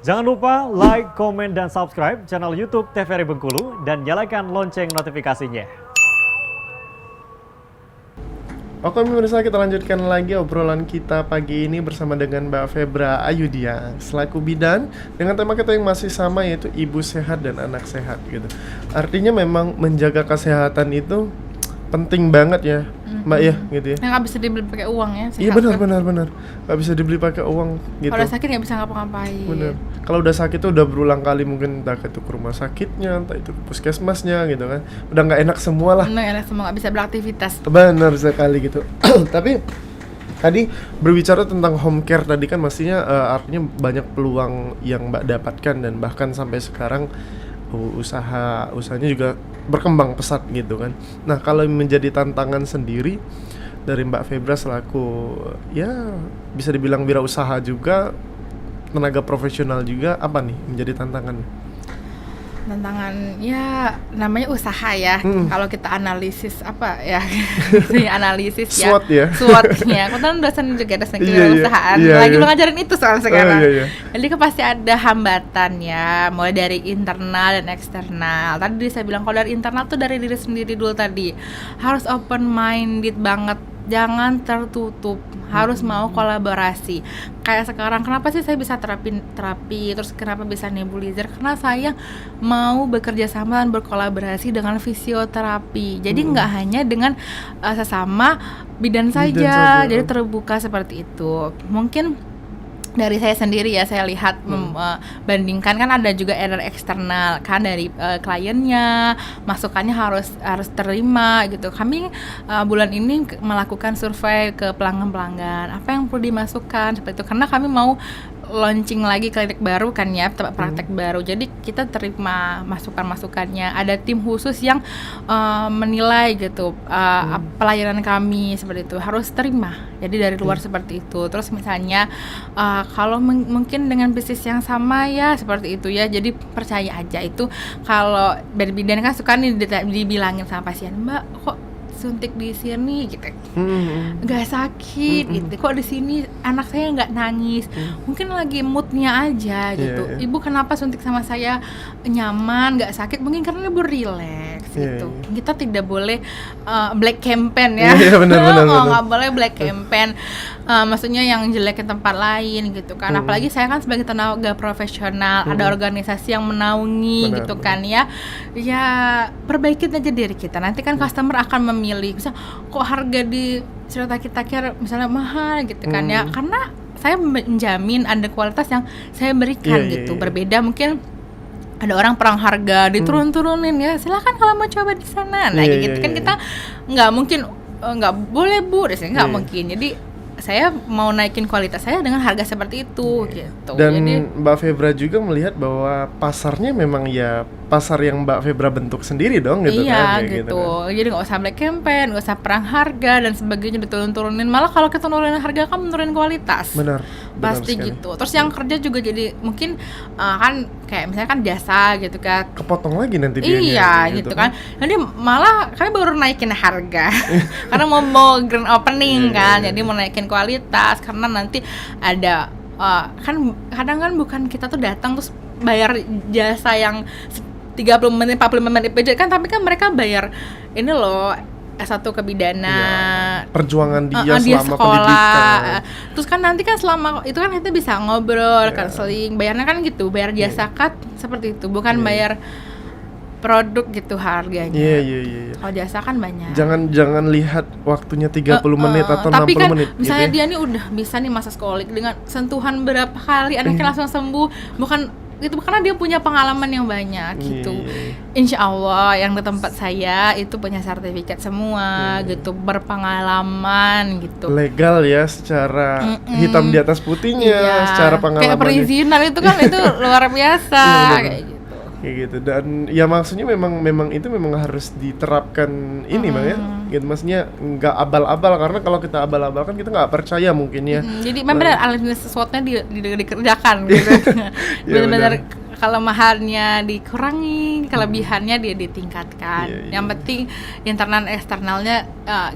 Jangan lupa like, komen, dan subscribe channel YouTube TVRI Bengkulu dan nyalakan lonceng notifikasinya. Oke pemirsa, kita lanjutkan lagi obrolan kita pagi ini bersama dengan Mbak Febra Ayudya selaku bidan dengan tema kita yang masih sama, yaitu ibu sehat dan anak sehat gitu. Artinya memang menjaga kesehatan itu penting banget ya, Mbak ya gitu ya. Yang nggak bisa dibeli pakai uang ya. Iya benar. Nggak bisa dibeli pakai uang gitu. Kalau sakit nggak bisa ngapa-ngapain. Bener. Kalau udah sakit tuh udah berulang kali, mungkin entah itu ke rumah sakitnya, entah itu ke puskesmasnya gitu kan. Udah nggak enak semua lah. Nggak enak, semua nggak bisa beraktivitas. Benar sekali gitu. Tapi tadi berbicara tentang home care tadi kan, mestinya artinya banyak peluang yang Mbak dapatkan dan bahkan sampai sekarang usahanya juga berkembang pesat gitu kan. Nah, kalau menjadi tantangan sendiri dari Mbak Febra selaku ya bisa dibilang wirausaha juga, tenaga profesional juga, apa nih menjadi tantangan? Tantangan ya namanya usaha ya. Kalau kita analisis apa ya? Analisis ya. SWOT ya. SWOT-nya. Aku kan dosen juga, dosen kewirausahaan. Lagi lo ngajarin itu soal sekarang. Jadi kan pasti ada hambatan ya, mulai dari internal dan eksternal. Tadi saya bilang kalau dari internal tuh dari diri sendiri dulu tadi. Harus open minded banget. Jangan tertutup, harus mau kolaborasi. Kayak sekarang, kenapa sih saya bisa terapi, terus kenapa bisa nebulizer? Karena saya mau bekerja sama dan berkolaborasi dengan fisioterapi. Jadi nggak hanya dengan sesama bidan saja, jadi terbuka seperti itu. Mungkin dari saya sendiri ya, saya lihat bandingkan kan ada juga error eksternal kan dari kliennya, masukannya harus terima gitu. Kami bulan ini melakukan survei ke pelanggan apa yang perlu dimasukkan seperti itu, karena kami mau launching lagi klinik baru kan ya, praktek baru. Jadi kita terima masukan-masukannya. Ada tim khusus yang menilai gitu pelayanan kami seperti itu, harus terima. Jadi dari luar seperti itu. Terus misalnya kalau mungkin dengan bisnis yang sama ya seperti itu ya. Jadi percaya aja itu. Kalau dari bidan kan suka nih dibilangin sama pasien, "Mbak, kok suntik di sini gitu, nggak sakit gitu, kok di sini anak saya nggak nangis, mungkin lagi moodnya aja gitu. Ibu kenapa suntik sama saya nyaman, nggak sakit, mungkin karena ibu relax gitu. Kita tidak boleh black campaign ya, nggak boleh black campaign, maksudnya yang jelek ke tempat lain gitu kan. Apalagi saya kan sebagai tenaga profesional, ada organisasi yang menaungi gitu kan ya. Ya perbaikin aja diri kita, nanti kan customer akan memilih. Misal kok harga di cerita kita kira misalnya mahal gitu kan ya, karena saya menjamin ada kualitas yang saya berikan gitu. Berbeda mungkin ada orang perang harga diturun-turunin ya, silakan kalau mau coba di sana. Nah gitu kan kita nggak mungkin nggak boleh bu, nggak mungkin. Jadi saya mau naikin kualitas saya dengan harga seperti itu gitu. Dan jadi, Mbak Febra juga melihat bahwa pasarnya memang ya pasar yang Mbak Febra bentuk sendiri dong gitu kan. Iya gitu. Jadi nggak usah black campaign, nggak usah perang harga dan sebagainya diturun-turunin. Malah kalau kita nurunin harga kan menurunin kualitas. Benar Pasti sekali. gitu. Terus yang kerja juga jadi mungkin kan kayak misalnya kan jasa gitu kan. Kepotong lagi nanti biayanya. Iya gitu kan. Jadi malah kami baru naikin harga karena mau grand opening kan. Jadi mau naikin kualitas karena nanti ada kan kadang kan bukan kita tuh datang terus bayar jasa yang 30 menit 45 menit aja kan, tapi kan mereka bayar ini loh S1 kebidanan, perjuangan dia selama sekolah, pendidikan. terus kan nanti kan selama itu kan kita bisa ngobrol, counseling, bayarnya kan gitu, bayar jasa cut seperti itu, bukan bayar produk gitu harganya. Iya. Kalau jasa kan banyak. Jangan lihat waktunya 30 menit atau 60 tapi kan, menit. Misalnya gitu ya. dia nih udah bisa nih masa skolik dengan sentuhan berapa kali anaknya langsung sembuh, bukan gitu karena dia punya pengalaman yang banyak gitu. Insya Allah yang di tempat saya itu punya sertifikat semua gitu, berpengalaman gitu. Legal ya, secara hitam di atas putihnya, secara pengalaman. Kayak perizinan itu kan itu luar biasa kayak gitu. Kayak gitu. Dan ya maksudnya memang itu memang harus diterapkan ini Bang ya. Gitu, maksudnya nggak abal-abal, karena kalau kita abal-abal kan kita nggak percaya mungkin ya. Jadi memang analisis sesuatunya dikerjakan gitu. Benar-benar kelemahannya dikurangi, kelebihannya dia ditingkatkan. Yang penting internal eksternalnya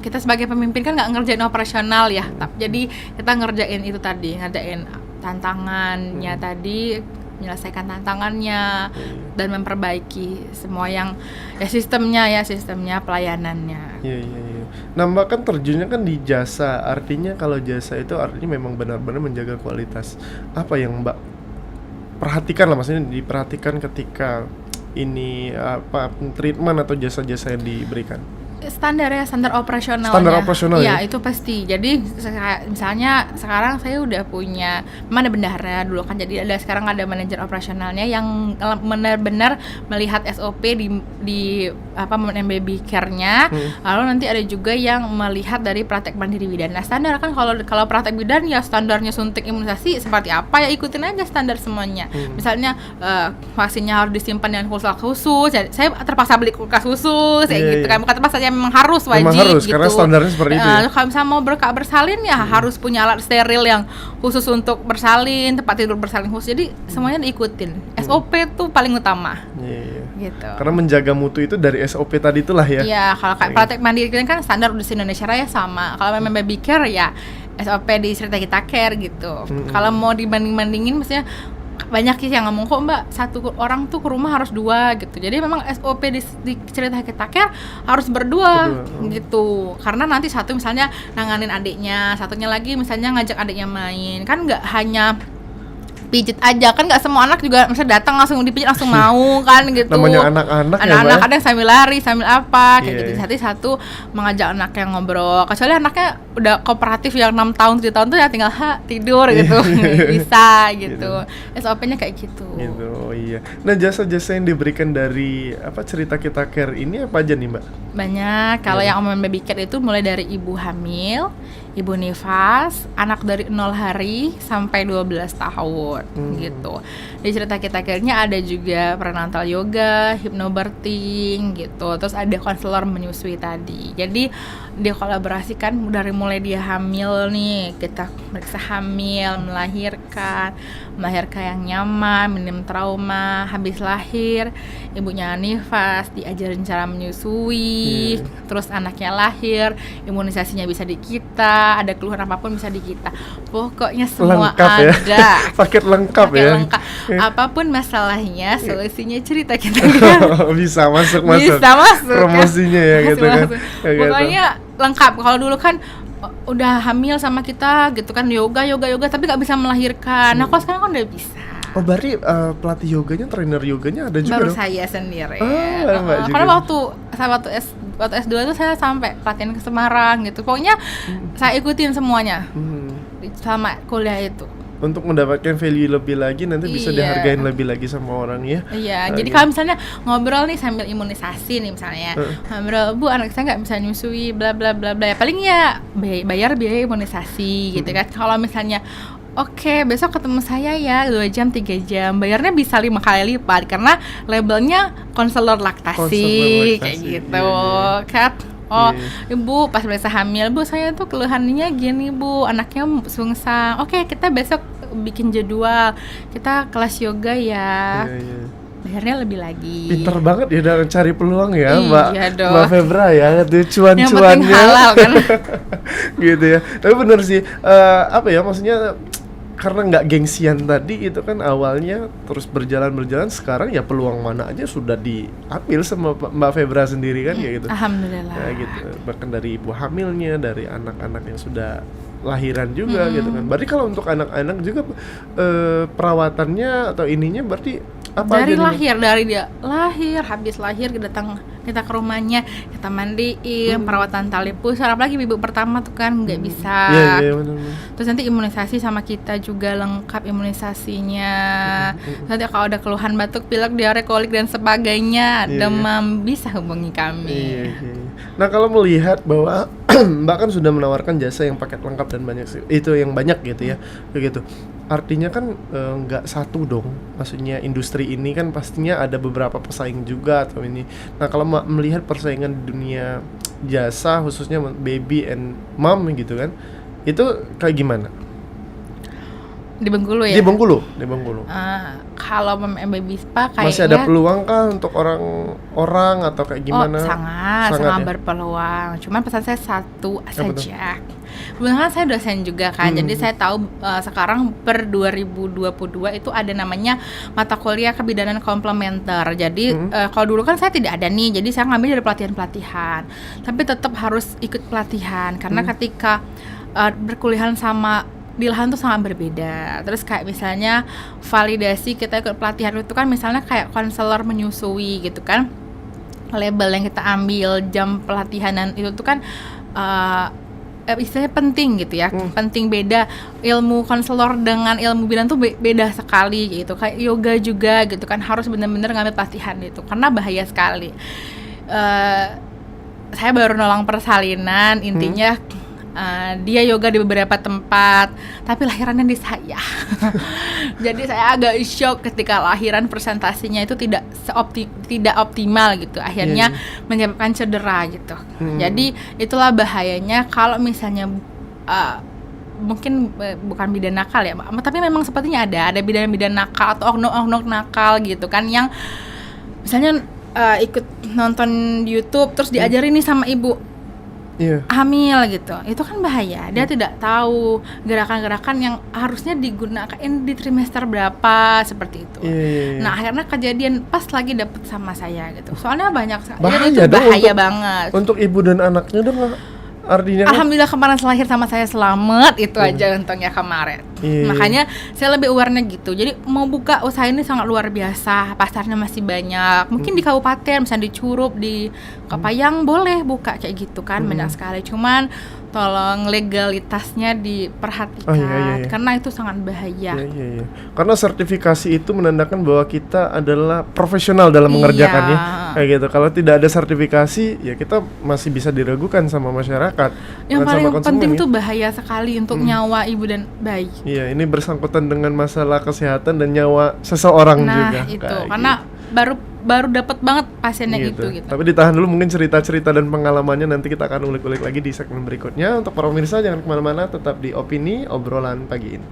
kita sebagai pemimpin kan nggak ngerjain operasional ya. Jadi kita ngerjain itu tadi, ngerjain tantangannya tadi menyelesaikan tantangannya dan memperbaiki semua yang sistemnya pelayanannya. Iya. Nah Mbak kan terjunnya kan di jasa, artinya kalau jasa itu artinya memang benar-benar menjaga kualitas. Apa yang Mbak perhatikan lah, maksudnya diperhatikan ketika ini treatment atau jasa-jasa yang diberikan? Standar operasionalnya. Standar operasional ya? Itu pasti. Jadi misalnya sekarang saya udah punya, memang ada bendahara dulu kan, jadi sekarang ada manajer operasionalnya yang benar-benar melihat SOP di baby care-nya. Lalu nanti ada juga yang melihat dari praktek mandiri bidan. Nah standar kan kalau praktek bidan ya standarnya suntik imunisasi seperti apa ya ikutin aja standar semuanya. Misalnya vaksinnya harus disimpan dengan kulkas khusus. Jadi saya terpaksa beli kulkas khusus gitu kan. Bukan terpaksa, memang harus wajib. Memang harus, gitu. Karena standarnya seperti itu. Kalau misalnya mau bersalin ya harus punya alat steril yang khusus untuk bersalin, tempat tidur bersalin khusus. Jadi semuanya diikutin. SOP tuh paling utama. Gitu. Karena menjaga mutu itu dari SOP tadi itulah ya. Iya, kalau kayak praktek mandiri kan standar udah Indonesia Raya sama. Kalau memang baby care ya SOP di Cerita Kita Care gitu. Kalau mau dibanding-bandingin maksudnya banyak sih yang ngomong, kok Mbak satu orang tuh ke rumah harus 2 gitu. Jadi memang SOP di Cerita Kita Care harus berdua gitu. Karena nanti satu misalnya nanganin adiknya, satunya lagi misalnya ngajak adiknya main. Kan nggak hanya pijit aja, kan nggak semua anak juga misalnya datang langsung dipijit langsung mau kan gitu. Namanya anak-anak ya, kadang sambil lari sambil apa kayak gitu. Satu mengajak anaknya ngobrol, kecuali anaknya udah kooperatif yang 6 tahun 7 tahun tuh ya tinggal tidur gitu. Bisa gitu. SOP-nya kayak gitu. Gitu, iya. Nah jasa-jasa yang diberikan dari Cerita Kita Care ini apa aja nih Mbak? Banyak. Kalau yang Om Baby Care itu mulai dari ibu hamil, ibu nifas, anak dari 0 hari sampai 12 tahun gitu. Di Cerita Kita Care-nya ada juga prenatal yoga, hypnobirthing gitu. Terus ada konselor menyusui tadi. Jadi dia kolaborasikan dari mulai dia hamil nih, kita meriksa hamil, melahirkan yang nyaman, minim trauma, habis lahir ibunya nifas, diajarin cara menyusui, terus anaknya lahir, imunisasinya bisa di kita, ada keluhan apapun bisa di kita. Pokoknya semua lengkap ada. Ya? Paket lengkap ya. Lengkap. Apapun masalahnya, solusinya Cerita Kita Bisa masuk. Bisa masuk. Promosinya ya gitu kan. Pokoknya lengkap. Kalau dulu kan udah hamil sama kita gitu kan yoga tapi nggak bisa melahirkan. Nah kalau sekarang kan udah bisa. Oh berarti pelatih yoganya, trainer yoganya ada juga baru dong? saya sendiri. Karena waktu S2 tuh saya sampai pelatihan ke Semarang gitu. Pokoknya saya ikutin semuanya sama kuliah itu. Untuk mendapatkan value lebih lagi, nanti bisa dihargain lebih lagi sama orang ya. Iya, jadi kalau misalnya ngobrol nih sambil imunisasi nih misalnya, ngobrol, Bu anak saya nggak bisa nyusui, bla bla bla bla, paling ya bayar biaya imunisasi gitu kan. Kalau misalnya oke, besok ketemu saya ya 2 jam 3 jam, bayarnya bisa 5 kali lipat karena labelnya konselor laktasi kayak gitu kan. Ibu pas merasa hamil, Bu saya tuh keluhannya gini Bu, anaknya sungsang. Oke, kita besok bikin jadwal, kita kelas yoga ya. Bayarnya lebih lagi. Pinter banget ya dalam cari peluang ya Mbak Febra ya, tuh cuan-cuannya halal kan. Gitu ya. Tapi bener sih, maksudnya karena nggak gengsian tadi itu kan awalnya, terus berjalan sekarang ya peluang mana aja sudah diambil sama Mbak Febra sendiri kan ya gitu. Alhamdulillah. Ya gitu. Bahkan dari ibu hamilnya, dari anak-anak yang sudah lahiran juga gitu kan. Berarti kalau untuk anak-anak juga perawatannya atau ininya berarti apa dari aja dari dia lahir, habis lahir kita ke rumahnya, kita mandiin, perawatan tali pusar, apalagi ibu pertama tuh kan nggak bisa. Iya, benar. Terus nanti imunisasi sama kita juga lengkap imunisasinya. Nanti kalau ada keluhan batuk, pilek, diare, kolik dan sebagainya, demam, bisa hubungi kami. Nah kalau melihat bahwa Mbak kan sudah menawarkan jasa yang paket lengkap dan banyak gitu ya, begitu. Artinya kan nggak satu dong, maksudnya industri ini kan pastinya ada beberapa pesaing juga atau ini. Nah kalau melihat persaingan di dunia jasa khususnya baby and mom gitu kan, itu kayak gimana? Di Bengkulu ya? Di Bengkulu. Kalau baby spa kayaknya masih ada peluang kah untuk orang atau kayak gimana? Sangat berpeluang. Cuman pesan saya satu saja. Kebetulan saya dosen juga kan, jadi saya tahu sekarang per 2022 itu ada namanya mata kuliah kebidanan komplementer. Jadi kalau dulu kan saya tidak ada nih, jadi saya ngambil dari pelatihan-pelatihan. Tapi tetap harus ikut pelatihan karena ketika berkuliahan sama di lahan tuh sangat berbeda. Terus kayak misalnya validasi kita ikut pelatihan itu kan misalnya kayak konselor menyusui gitu kan, label yang kita ambil, jam pelatihan dan itu tuh kan istilahnya penting gitu ya, penting. Beda ilmu konselor dengan ilmu bidan tuh beda sekali gitu. Kayak yoga juga gitu kan, harus benar-benar ngambil pelatihan itu karena bahaya sekali. Saya baru nolong persalinan, intinya dia yoga di beberapa tempat, tapi lahirannya di saya. Jadi saya agak shock ketika lahiran, presentasinya itu tidak optimal gitu. Akhirnya menyebabkan cedera gitu. Jadi itulah bahayanya kalau misalnya mungkin bukan bidan nakal ya, tapi memang sepertinya ada bidan-bidan nakal atau oknum-oknum nakal gitu kan, yang misalnya ikut nonton YouTube terus diajarin nih sama ibu hamil gitu, itu kan bahaya. Dia tidak tahu gerakan-gerakan yang harusnya digunakan di trimester berapa, seperti itu. Nah akhirnya kejadian pas lagi dapet sama saya gitu. Soalnya banyak bahaya, itu bahaya banget untuk ibu dan anaknya dong. Artinya alhamdulillah kemarin lahir sama saya selamat, itu aja untungnya kemarin. Makanya saya lebih aware-nya gitu. Jadi mau buka usaha ini sangat luar biasa, pasarnya masih banyak. Mungkin di kabupaten, misalnya di Curup, di Kepayang boleh buka kayak gitu kan, banyak sekali. Cuman tolong legalitasnya diperhatikan, karena itu sangat bahaya. Karena sertifikasi itu menandakan bahwa kita adalah profesional dalam mengerjakannya, kayak gitu. Kalau tidak ada sertifikasi, ya kita masih bisa diragukan sama masyarakat. Yang paling penting tuh bahaya sekali untuk nyawa ibu dan bayi. Iya, ini bersangkutan dengan masalah kesehatan dan nyawa seseorang juga. Nah itu, karena baru dapat banget pasiennya gitu. Tapi ditahan dulu mungkin cerita-cerita dan pengalamannya, nanti kita akan ulik-ulik lagi di segmen berikutnya. Untuk para pemirsa jangan kemana-mana, tetap di Opini Obrolan Pagi Ini.